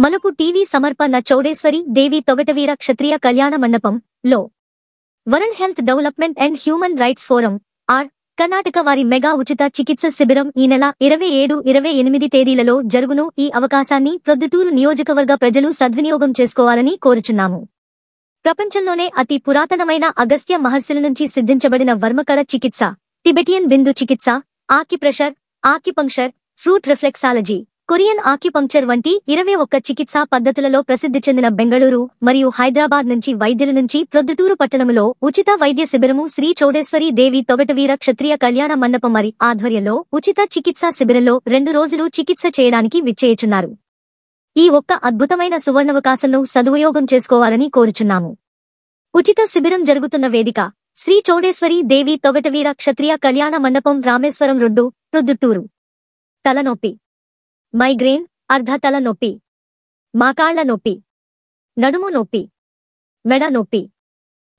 మలుపు టీవీ సమర్పణ చౌడేశ్వరి దేవి తొగటవీర క్షత్రియ కళ్యాణ మండపం లో world health development and human rights forum Karnataka వారి మెగా ఉచిత చికిత్స శిబిరం ఈ నెల 27-28 తేదీలలో జరుగును. ఈ అవకాశాన్ని ప్రొద్దుటూరు నియోజకవర్గ ప్రజలు సద్వినియోగం చేసుకోవాలని కోరుచున్నాము. ప్రపంచంలోనే అతి పురాతనమైన అగస్త్య మహర్షుల నుంచి సిద్ధించబడిన వర్మకళ చికిత్స, టిబెటియన్ బిందు చికిత్స, acupressure, acupuncture, fruit reflexology, Korean acupuncture వంటి 21 చికిత్సా పద్ధతులలో ప్రసిద్ధి చెందిన బెంగళూరు మరియు హైదరాబాద్ నుంచి వైద్యుల నుంచి ప్రొద్దుటూరు పట్టణంలో ఉచిత వైద్య శిబిరము శ్రీ చౌడేశ్వరి దేవి తొగటవీర క్షత్రియ కళ్యాణ మండపం వారి ఆధ్వర్యంలో ఉచిత చికిత్సా శిబిరంలో 2 రోజులు చికిత్స చేయడానికి విచ్చేయుచున్నారు. ఈ ఒక్క అద్భుతమైన సువర్ణావకాశంను సదుపయోగం చేసుకోవాలని కోరుచున్నాము. ఉచిత శిబిరం జరుగుతున్న వేదిక శ్రీ చౌడేశ్వరి దేవి తొగటవీర క్షత్రియ కళ్యాణ మండపం, రామేశ్వరం రోడ్డు, ప్రొద్దుటూరు. తలనొప్పి, మైగ్రేన్, అర్ధ తల నొప్పి, మాకాళ్ల నొప్పి, నడుము నొప్పి, మెడ నొప్పి,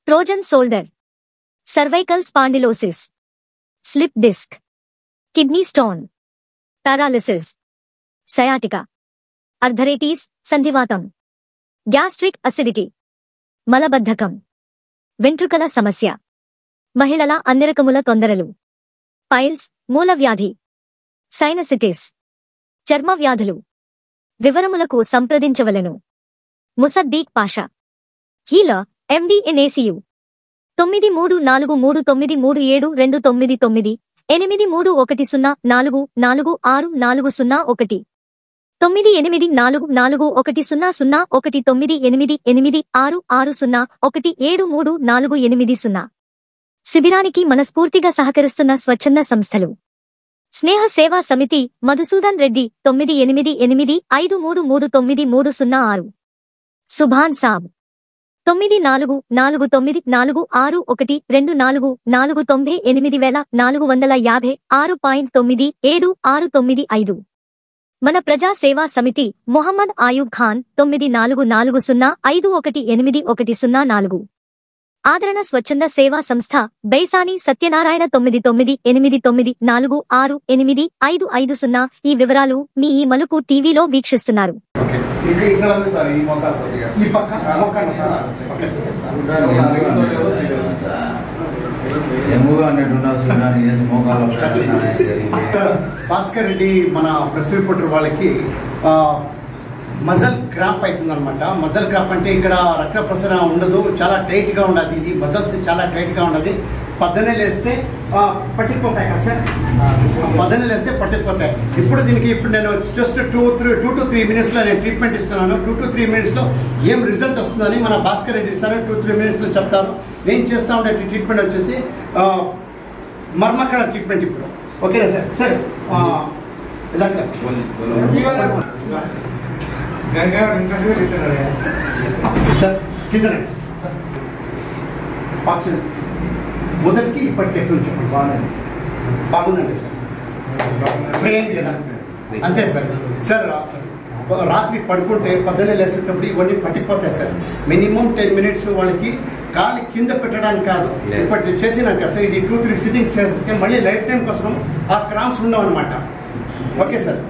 frozen shoulder, cervical spondylosis, slip disc, kidney stone, paralysis, sciatica, arthritis, సంధివాతం, గ్యాస్ట్రిక్ అసిడిటీ, మలబద్ధకం, వెంట్రుకల సమస్య, మహిళల అన్ని రకముల తొందరలు, పైల్స్, మూలవ్యాధి, సైనసిటిస్, చర్మ వ్యాధులు. వివరములకు సంప్రదించవలెను. Musaddiq Pasha, healer, MD in ACU. 9343393729 8310446401 984100198866017380. శిబిరానికి మనస్ఫూర్తిగా సహకరిస్తున్న స్వచ్ఛంద సంస్థలు: స్నేహ సేవా సమితి, మధుసూదన్ రెడ్డి 9885333936, సుభాన్ సాబ్ 9446984456.9765. మన ప్రజా సేవా సమితి, మొహమ్మద్ ఆయూబ్ ఖాన్ 9440518104. ఆదరణ స్వచ్ఛంద సేవా సంస్థ, బైసాని సత్యనారాయణ 9999468550. ఈ వివరాలు మీ ఈ మలుపు టీవీలో వీక్షిస్తున్నారు. భాస్కర్ రెడ్డి మన ప్రెస్ రిపోర్టర్ వాళ్ళకి మజల్ క్రాంప్ అవుతుంది అనమాట. మజల్ క్రాంప్ అంటే ఇక్కడ రక్త ప్రసరణ ఉండదు, చాలా టైట్గా ఉండదు. ఇది మజల్స్ చాలా టైట్గా ఉండదు. పద్దనే లేస్తే పట్టిపోతాయి కదా సార్, పద్దనే లేస్తే పట్టిపోతాయి. ఇప్పుడు నేను జస్ట్ 2 to 3 మినిట్స్లో నేను ట్రీట్మెంట్ ఇస్తున్నాను. 2 to 3 మినిట్స్లో ఏం రిజల్ట్ వస్తుందని మన భాస్కర్ రెడ్డి సార్ 2-3 మినిట్స్లో చెప్తాను. నేను చేస్తూ ఉండే ట్రీట్మెంట్ వచ్చేసి మర్మకళ ట్రీట్మెంట్ ఇప్పుడు. ఓకేనా సార్? సార్ సార్ కింద మొదటికి ఇప్పటికి ఎట్లా చెప్పండి. బాగుందండి సార్, ఫ్రీ అయింది కదా? అంతే సార్. సార్ రాత్రి పడుకుంటే పొద్దున్నే లేసేటప్పుడు ఇవన్నీ పట్టిపోతాయి సార్. మినిమం 10 మినిట్స్ వాళ్ళకి కాళ్ళు కింద పెట్టడానికి కాదు, ఇప్పటి చేసినాక సార్ ఇది 2-3 సిట్టింగ్స్ చేసేస్తే మళ్ళీ లైఫ్ టైం కోసం ఆ క్రాంప్స్ ఉండవు అనమాట. Okay sir.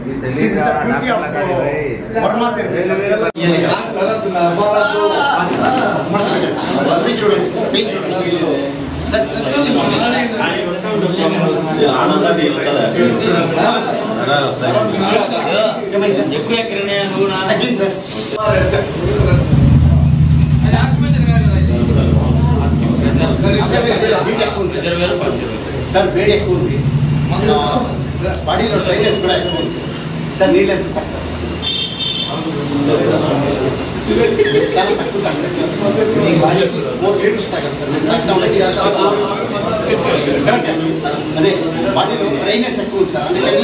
సార్ వేడి ఎక్కువ ఉంది, బాడీలో డ్రైనెస్ కూడా ఎక్కువ ఉంది సార్. నీళ్ళు ఎంత పడతారు చాలా తక్కువ తాగుతారు సార్. మీ బాడీకి 4 లీటర్స్ తాగాలి సార్. అదే బాడీలో డ్రైనెస్ ఎక్కువ ఉంది సార్, అందుకని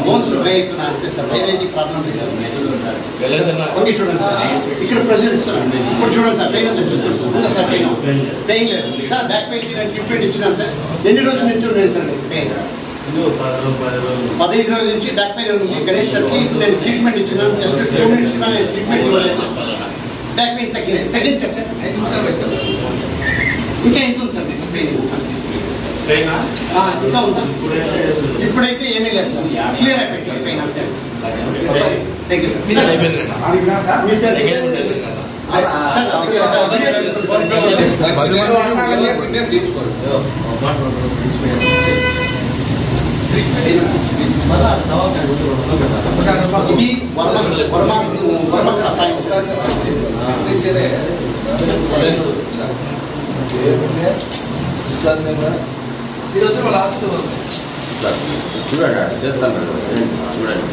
బోన్స్ డ్రై అవుతున్నాయి అంతే సార్. డ్రైనేజీ ప్రాబ్లం లేదు. చూడండి సార్, ఇక్కడ ప్రెజర్ ఇస్తున్నాను. ఇప్పుడు చూడండి సార్, పెయిన్ అంతా చూసుకోండి సార్. ఉందా సార్ పెయిన్? పెయిన్ లేదు సార్. బ్యాక్ పెయిన్కి నేను ట్రీట్మెంట్ ఇచ్చినాను సార్. ఎన్ని రోజుల నుంచి ఉన్నాను సార్ పెయిన్? 15 రోజుల నుంచి బ్యాక్ పెయిన్ ఉంది. గణేష్ సార్కి నేను ట్రీట్మెంట్ ఇచ్చినాను. జస్ట్ 2 మినిట్స్ కూడా నేను ట్రీట్మెంట్ ఇవ్వలేదు. బ్యాక్ పెయిన్ తగ్గించారు సార్. ఇంకా ఎంత ఉంది సార్ మీకు పెయిన్? ఇంకా ఉందా? ఇప్పుడైతే ఏమీ లేదు సార్, క్లియర్ అయిపోయింది సార్ పెయిన్ అంతే. థ్యాంక్ యూ ఇది చూడండి చేస్తాను చూడండి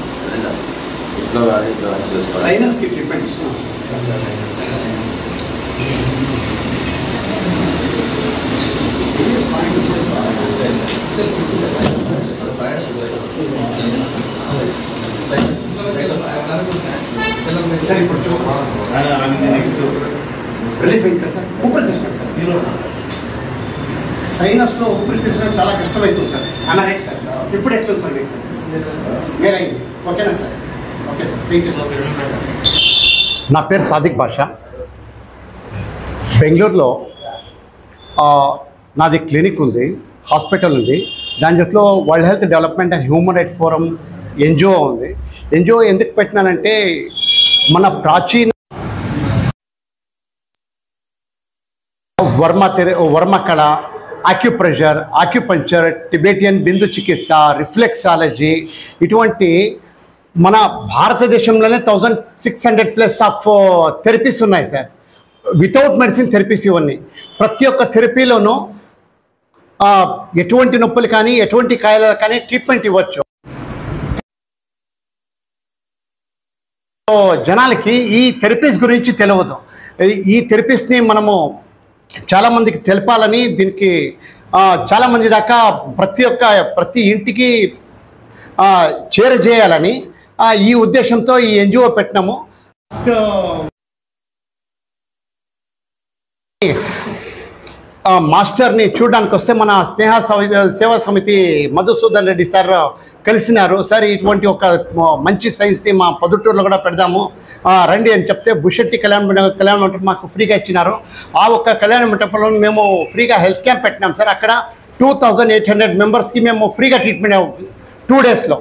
ఇట్లా కానీ ఇట్లా చేసుకోవాలి. సైనస్ కి ట్రీట్మెంట్ ఇస్తున్నాం సార్. ఇప్పుడు నెక్స్ట్ రిలీఫ్ అయింది కదా సార్, ఊపిరి తీసుకోండి సార్. సైనస్ లో ఊపిరి తీసుకోవడం చాలా కష్టమవుతుంది సార్. Right sir. ఇప్పుడు ఎట్లా సార్ మీకు మేలైంది? ఓకేనా sir? Okay sir, thank you sir. నా పేరు సాదిక్ బాషా. బెంగళూరులో నాది క్లినిక్ ఉంది, హాస్పిటల్ ఉంది. దాని జొట్లో world health development and human rights forum NGO ఉంది. ఎన్జిఓ ఎందుకు పెట్టినానంటే మన ప్రాచీన వర్మ కళ, ఆక్యుప్రెషర్, ఆక్యుపంక్చర్, టిబెటియన్ బిందు చికిత్స, రిఫ్లెక్సాలజీ, ఇటువంటి మన భారతదేశంలోనే 1600+ ఆఫ్ థెరపీస్ ఉన్నాయి సార్. వితౌట్ మెడిసిన్ థెరపీస్ ఇవన్నీ. ప్రతి ఒక్క థెరపీలోనూ ఎటువంటి నొప్పులు కానీ ఎటువంటి కాయలు కానీ ట్రీట్మెంట్ ఇవ్వచ్చు. జనాలకి ఈ థెరపీస్ గురించి తెలియదు. ఈ థెరపీస్ని మనము చాలామందికి తెలపాలని, దీనికి చాలామంది దాకా ప్రతి ఇంటికి చేరజేయాలని ఈ ఉద్దేశంతో ఈ ఎన్జిఓ పెట్టినాము. మాస్టర్ని చూడడానికి వస్తే మన స్నేహ సేవా సమితి మధుసూదన్ రెడ్డి సార్ కలిసినారు. సార్ ఇటువంటి ఒక మంచి సైన్స్ని మా పొద్దుటూరులో కూడా పెడదాము రండి అని చెప్తే బుషెట్టి కళ్యాణ మంటపం మాకు ఫ్రీగా ఇచ్చినారు. ఆ ఒక్క కళ్యాణ మంటపంలో మేము ఫ్రీగా హెల్త్ క్యాంప్ పెట్టినాం సార్. అక్కడ 2800 మెంబర్స్కి మేము ఫ్రీగా ట్రీట్మెంట్ 2 డేస్లో.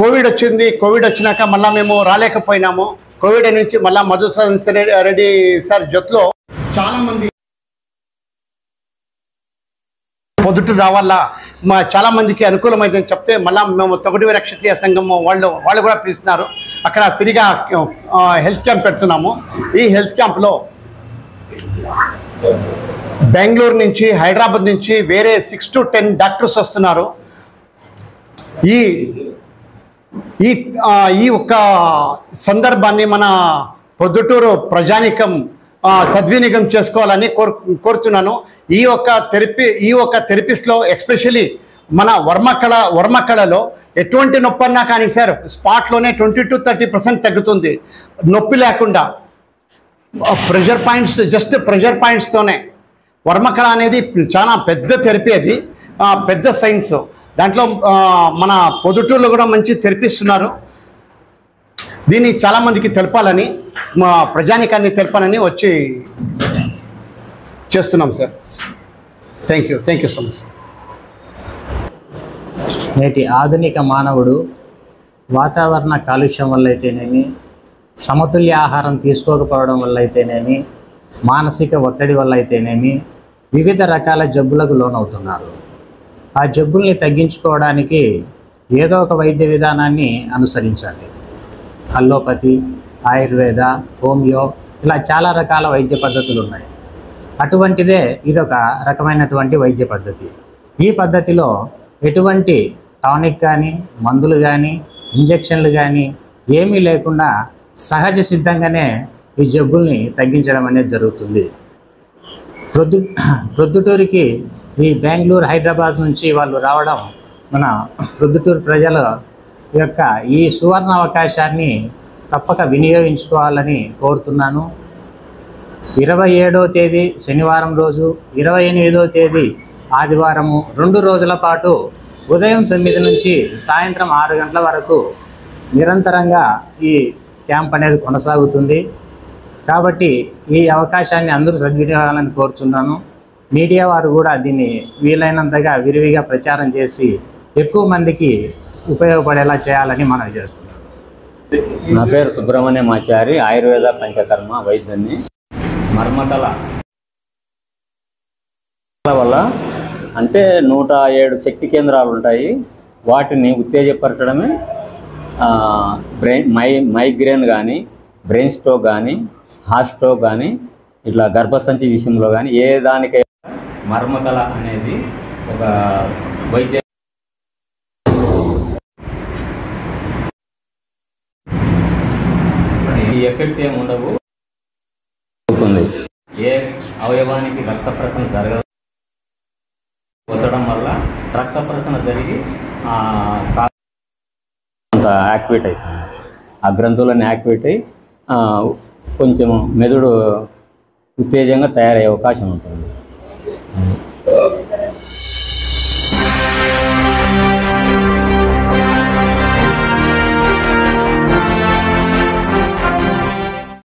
కోవిడ్ వచ్చింది. కోవిడ్ వచ్చినాక మళ్ళీ మేము రాలేకపోయినాము. కోవిడ్ నుంచి మళ్ళీ మధుసూదన్ రెడ్డి సార్ జొత్లో చాలామంది పొద్దుటూరు రావాలా, చాలామందికి అనుకూలమైందని చెప్తే మళ్ళీ మేము తొగటివీర క్షత్రియ సంఘం వాళ్ళు కూడా పిలుస్తున్నారు. అక్కడ ఫ్రీగా హెల్త్ క్యాంప్ పెడుతున్నాము. ఈ హెల్త్ క్యాంప్లో బెంగళూరు నుంచి, హైదరాబాద్ నుంచి వేరే 6 to 10 డాక్టర్స్ వస్తున్నారు. ఈ ఒక్క సందర్భాన్ని మన పొద్దుటూరు ప్రజానికం సద్వినియోగం చేసుకోవాలని కోరుతున్నాను. ఈ ఒక్క థెరపీస్లో ఎస్పెషలీ మన వర్మ కళలో ఎటువంటి నొప్పి అన్నా కానీ సార్ స్పాట్లోనే 20 to 30% తగ్గుతుంది. నొప్పి లేకుండా ప్రెషర్ పాయింట్స్, జస్ట్ ప్రెషర్ పాయింట్స్తోనే. వర్మ కళ అనేది చాలా పెద్ద థెరపీ, అది పెద్ద సైన్స్. దాంట్లో మన పొద్దుటూరులో కూడా మంచి థెరపీస్ ఉన్నారు. దీన్ని చాలామందికి తెలపాలని, మా ప్రజానికాన్ని తెలపాలని వచ్చి చేస్తున్నాం sir. Thank you so much. నేటి ఆధునిక మానవుడు వాతావరణ కాలుష్యం వల్ల అయితేనేమి, సమతుల్య ఆహారం తీసుకోకపోవడం వల్ల అయితేనేమి, మానసిక ఒత్తిడి వల్ల అయితేనేమి వివిధ రకాల జబ్బులకు లోనవుతున్నారు. ఆ జబ్బుల్ని తగ్గించుకోవడానికి ఏదో ఒక వైద్య విధానాన్ని అనుసరించాలి. అల్లోపతి, ఆయుర్వేద, హోమియో, ఇలా చాలా రకాల వైద్య పద్ధతులు ఉన్నాయి. అటువంటిదే ఇదొక రకమైనటువంటి వైద్య పద్ధతి. ఈ పద్ధతిలో ఎటువంటి టానిక్ కానీ, మందులు కానీ, ఇంజెక్షన్లు కానీ ఏమీ లేకుండా సహజ సిద్ధంగానే ఈ జబ్బుల్ని తగ్గించడం అనేది జరుగుతుంది. ప్రొద్దుటూరుకి ఈ బెంగళూరు, హైదరాబాద్ నుంచి వాళ్ళు రావడం మన ప్రొద్దుటూరు ప్రజల యొక్క ఈ సువర్ణ అవకాశాన్ని తప్పక వినియోగించుకోవాలని కోరుతున్నాను. 27వ తేదీ శనివారం రోజు, 28వ తేదీ ఆదివారము 2 రోజుల పాటు ఉదయం 9 నుంచి సాయంత్రం 6 గంటల వరకు నిరంతరంగా ఈ క్యాంప్ అనేది కొనసాగుతుంది. కాబట్టి ఈ అవకాశాన్ని అందరూ సద్వినియోగాలని కోరుచున్నాను. మీడియా వారు కూడా దీన్ని వీలైనంతగా విరివిగా ప్రచారం చేసి ఎక్కువ మందికి ఉపయోగపడేలా చేయాలని మనం చేస్తున్నాం. నా పేరు సుబ్రహ్మణ్యమాచారి, ఆయుర్వేద పంచకర్మ వైద్యుని. మర్మకళ వల్ల అంటే 107 శక్తి కేంద్రాలు ఉంటాయి. వాటిని ఉత్తేజపరచడమే మైగ్రేన్ కానీ, బ్రెయిన్ స్ట్రోక్ కానీ, హార్ట్ స్ట్రోక్ కానీ, ఇట్లా గర్భసంచి విషయంలో కానీ ఏ దానికైనా మర్మకళ అనేది ఒక వైద్య ఈ ఎఫెక్ట్ ఏమి ఉండవు. అవుతుంది ఏ అవయవానికి రక్త ప్రసరణ జరగదు. వదలడం వల్ల రక్త ప్రసరణ జరిగి అంత యాక్టివేట్ అవుతుంది. ఆ గ్రంథులన్నీ యాక్టివేట్ అయ్యి కొంచెం మెదడు ఉత్తేజంగా తయారయ్యే అవకాశం ఉంటుంది.